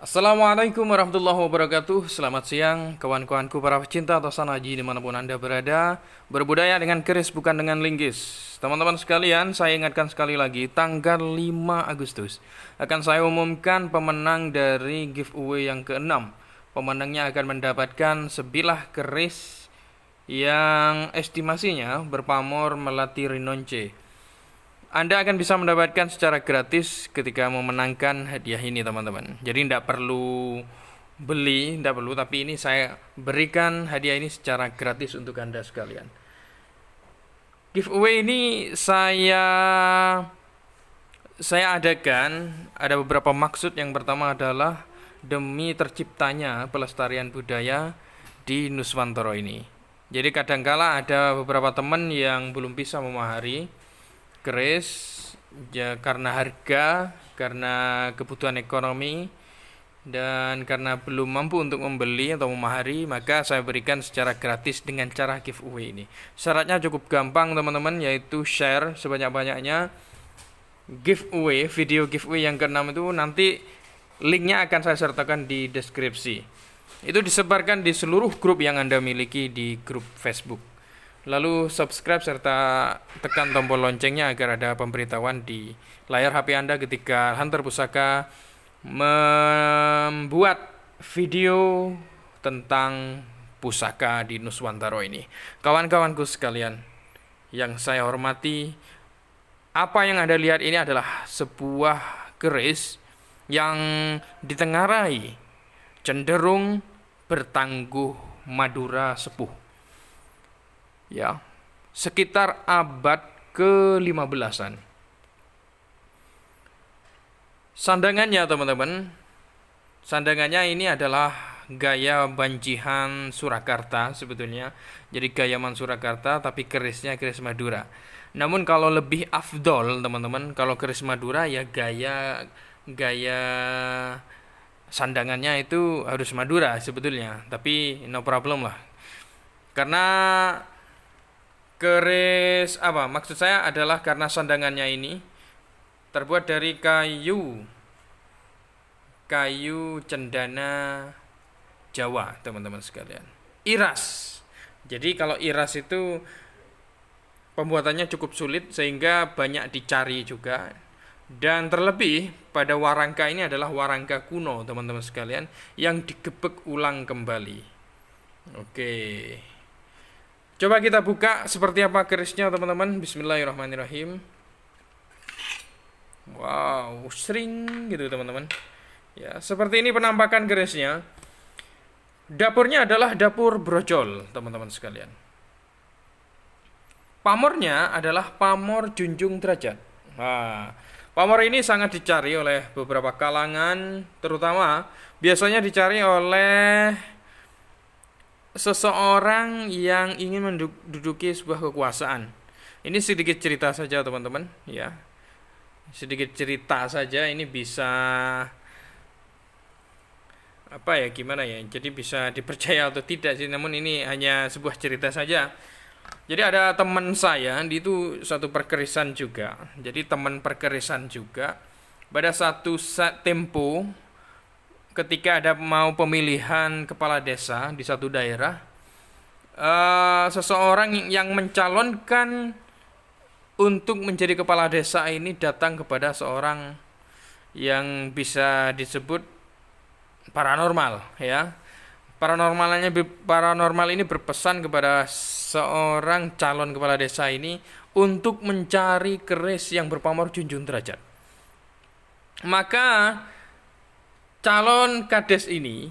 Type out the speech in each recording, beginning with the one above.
Assalamualaikum warahmatullahi wabarakatuh. Selamat siang kawan-kawanku para pecinta tosan haji dimanapun anda berada. Berbudaya dengan keris bukan dengan linggis. Teman-teman sekalian, saya ingatkan sekali lagi, tanggal 5 Agustus akan saya umumkan pemenang dari giveaway yang ke-6. Pemenangnya akan mendapatkan sebilah keris yang estimasinya berpamor melati rinonce. Anda akan bisa mendapatkan secara gratis ketika memenangkan hadiah ini, teman-teman. Jadi tidak perlu beli, tidak perlu, tapi ini saya berikan hadiah ini secara gratis untuk Anda sekalian. Giveaway ini saya adakan ada beberapa maksud. Yang pertama adalah demi terciptanya pelestarian budaya di Nuswantara ini. Jadi kadangkala ada beberapa teman yang belum bisa memahari keris ya, karena harga, karena kebutuhan ekonomi, dan karena belum mampu untuk membeli atau memahari, maka saya berikan secara gratis dengan cara giveaway ini. Syaratnya cukup gampang, teman-teman, yaitu share sebanyak-banyaknya giveaway, video giveaway yang ke-6 itu. Nanti linknya akan saya sertakan di deskripsi. Itu disebarkan di seluruh grup yang Anda miliki di grup Facebook. Lalu subscribe serta tekan tombol loncengnya agar ada pemberitahuan di layar HP Anda ketika Hunter Pusaka membuat video tentang pusaka di Nuswantara ini. Kawan-kawanku sekalian yang saya hormati, apa yang Anda lihat ini adalah sebuah keris yang ditengarai cenderung bertangguh Madura sepuh. Ya, sekitar abad ke-15-an. Sandangannya, teman-teman, sandangannya ini adalah gaya banjihan Surakarta sebetulnya. Jadi gaya Man Surakarta, tapi kerisnya keris Madura. Namun kalau lebih afdol, teman-teman, kalau keris Madura ya gaya sandangannya itu harus Madura sebetulnya. Tapi no problem lah. Karena keris maksud saya adalah karena sandangannya ini terbuat dari kayu cendana Jawa, teman-teman sekalian. Iras. Jadi kalau iras itu pembuatannya cukup sulit sehingga banyak dicari juga. Dan terlebih pada warangka ini adalah warangka kuno, teman-teman sekalian, yang digebek ulang kembali. Oke. Coba kita buka seperti apa kerisnya, teman-teman. Bismillahirrahmanirrahim. Wow, sering gitu, teman-teman. Ya, seperti ini penampakan kerisnya. Dapurnya adalah dapur brojol, teman-teman sekalian. Pamornya adalah pamor junjung derajat. Nah, pamor ini sangat dicari oleh beberapa kalangan, terutama biasanya dicari oleh seseorang yang ingin menduduki sebuah kekuasaan. Ini sedikit cerita saja, teman-teman, ya. Sedikit cerita saja, ini bisa gimana ya? Jadi bisa dipercaya atau tidak sih, namun ini hanya sebuah cerita saja. Jadi ada teman saya, dia itu satu perkerisan juga. Jadi teman perkerisan juga. Pada satu saat tempo ketika ada mau pemilihan kepala desa di satu daerah, seseorang yang mencalonkan untuk menjadi kepala desa ini datang kepada seorang yang bisa disebut paranormal, ya. Paranormal ini berpesan kepada seorang calon kepala desa ini untuk mencari keris yang berpamor junjung derajat. Maka calon kades ini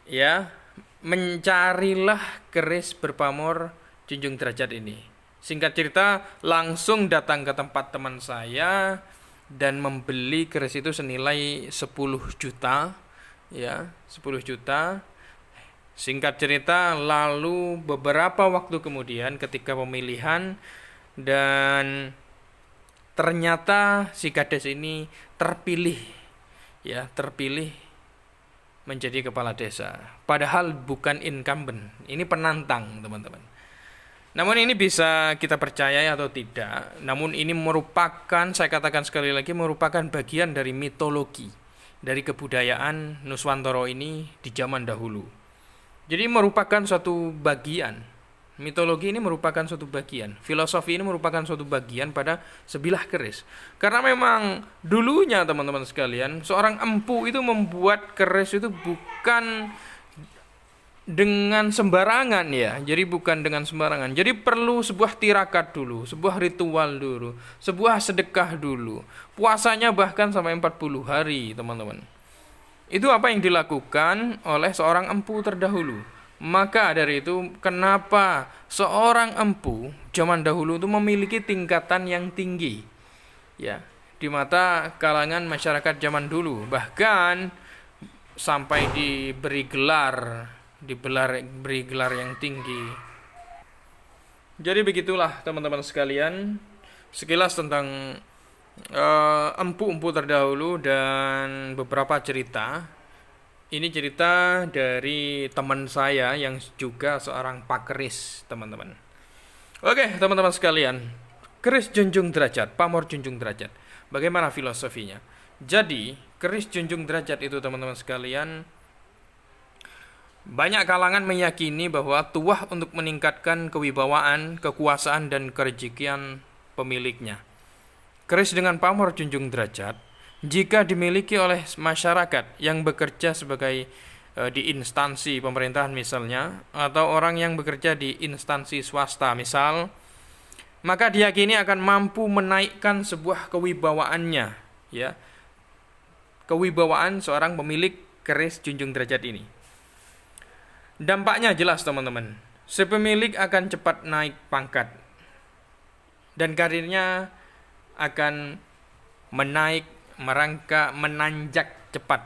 ya mencarilah keris berpamor junjung derajat ini. Singkat cerita, langsung datang ke tempat teman saya dan membeli keris itu senilai 10 juta, ya, 10 juta. Singkat cerita, lalu beberapa waktu kemudian ketika pemilihan, dan ternyata si kades ini terpilih menjadi kepala desa. Padahal bukan incumbent, ini penantang, teman-teman. Namun ini bisa kita percayai atau tidak. Namun ini merupakan, saya katakan sekali lagi, merupakan bagian dari mitologi dari kebudayaan Nuswantara ini di zaman dahulu. Jadi merupakan suatu bagian, mitologi ini merupakan suatu bagian, filosofi ini merupakan suatu bagian pada sebilah keris. Karena memang dulunya teman-teman sekalian, seorang empu itu membuat keris itu bukan dengan sembarangan ya. Jadi bukan dengan sembarangan. Jadi perlu sebuah tirakat dulu, sebuah ritual dulu, sebuah sedekah dulu. Puasanya bahkan sampai 40 hari, teman-teman. Itu apa yang dilakukan oleh seorang empu terdahulu. Maka dari itu kenapa seorang empu zaman dahulu itu memiliki tingkatan yang tinggi ya di mata kalangan masyarakat zaman dulu, bahkan sampai diberi gelar yang tinggi. Jadi begitulah teman-teman sekalian, sekilas tentang empu-empu terdahulu dan beberapa cerita. Ini cerita dari teman saya yang juga seorang pakeris, teman-teman. Oke, teman-teman sekalian, keris junjung derajat, pamor junjung derajat. Bagaimana filosofinya? Jadi, keris junjung derajat itu teman-teman sekalian, banyak kalangan meyakini bahwa tuah untuk meningkatkan kewibawaan, kekuasaan, dan kerejekian pemiliknya. Keris dengan pamor junjung derajat jika dimiliki oleh masyarakat yang bekerja sebagai di instansi pemerintahan misalnya, atau orang yang bekerja di instansi swasta misal, maka diyakini akan mampu menaikkan sebuah kewibawaannya ya. Kewibawaan seorang pemilik keris junjung derajat ini. Dampaknya jelas teman-teman. Si pemilik akan cepat naik pangkat dan karirnya akan menanjak cepat.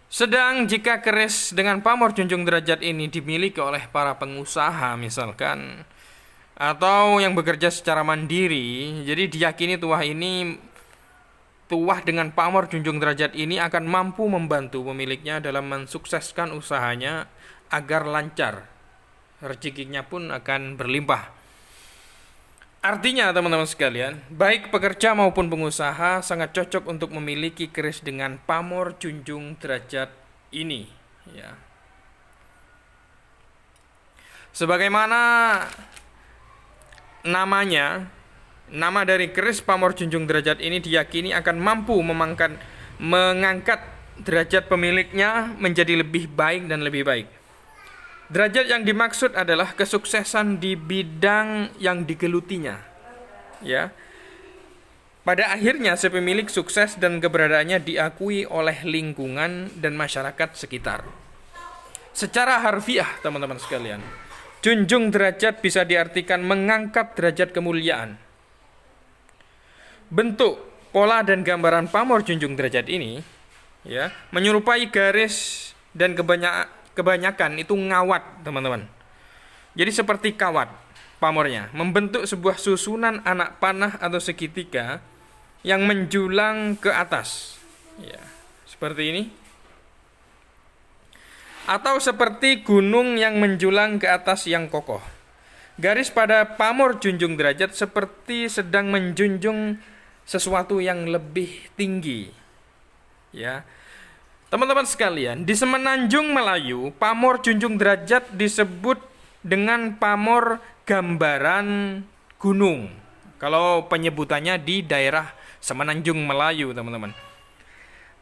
Sedang jika keris dengan pamor junjung derajat ini dimiliki oleh para pengusaha misalkan, atau yang bekerja secara mandiri, jadi diyakini tuah dengan pamor junjung derajat ini akan mampu membantu pemiliknya dalam mensukseskan usahanya agar lancar. Rezekinya pun akan berlimpah. Artinya teman-teman sekalian, baik pekerja maupun pengusaha sangat cocok untuk memiliki keris dengan pamor junjung derajat ini ya. Sebagaimana namanya, nama dari keris pamor junjung derajat ini diyakini akan mampu mengangkat derajat pemiliknya menjadi lebih baik dan lebih baik. Derajat yang dimaksud adalah kesuksesan di bidang yang digelutinya. Ya. Pada akhirnya si pemilik sukses dan keberadaannya diakui oleh lingkungan dan masyarakat sekitar. Secara harfiah, teman-teman sekalian, junjung derajat bisa diartikan mengangkat derajat kemuliaan. Bentuk, pola dan gambaran pamor junjung derajat ini ya, menyerupai garis dan kebanyakan itu ngawat, teman-teman. Jadi seperti kawat pamornya, membentuk sebuah susunan anak panah atau segitiga yang menjulang ke atas. Ya, seperti ini. Atau seperti gunung yang menjulang ke atas yang kokoh. Garis pada pamor junjung derajat seperti sedang menjunjung sesuatu yang lebih tinggi. Ya. Teman-teman sekalian, di Semenanjung Melayu, pamor junjung derajat disebut dengan pamor gambaran gunung. Kalau penyebutannya di daerah Semenanjung Melayu, teman-teman.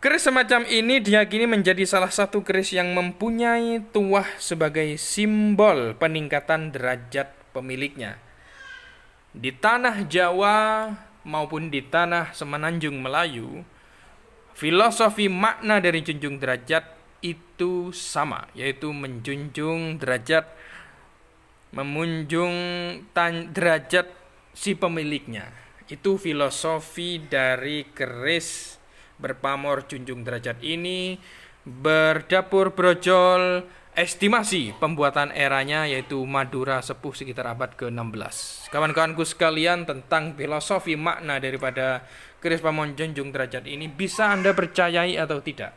Keris semacam ini diyakini menjadi salah satu keris yang mempunyai tuah sebagai simbol peningkatan derajat pemiliknya. Di tanah Jawa maupun di tanah Semenanjung Melayu, filosofi makna dari junjung derajat itu sama, yaitu menjunjung derajat, memunjung derajat si pemiliknya. Itu filosofi dari keris berpamor junjung derajat ini. Berdapur brojol, estimasi pembuatan eranya yaitu Madura Sepuh sekitar abad ke-16. Kawan-kawanku sekalian, tentang filosofi makna daripada keris pamor junjung derajat ini bisa Anda percayai atau tidak?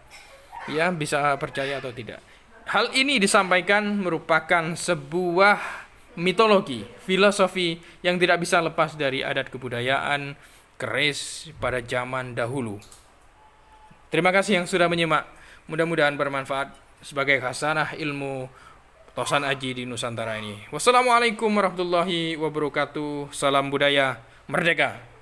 Ya, bisa percaya atau tidak. Hal ini disampaikan merupakan sebuah mitologi, filosofi yang tidak bisa lepas dari adat kebudayaan, keris pada zaman dahulu. Terima kasih yang sudah menyimak. Mudah-mudahan bermanfaat sebagai khasanah ilmu Tosan Aji di Nusantara ini. Wassalamualaikum warahmatullahi wabarakatuh. Salam budaya merdeka.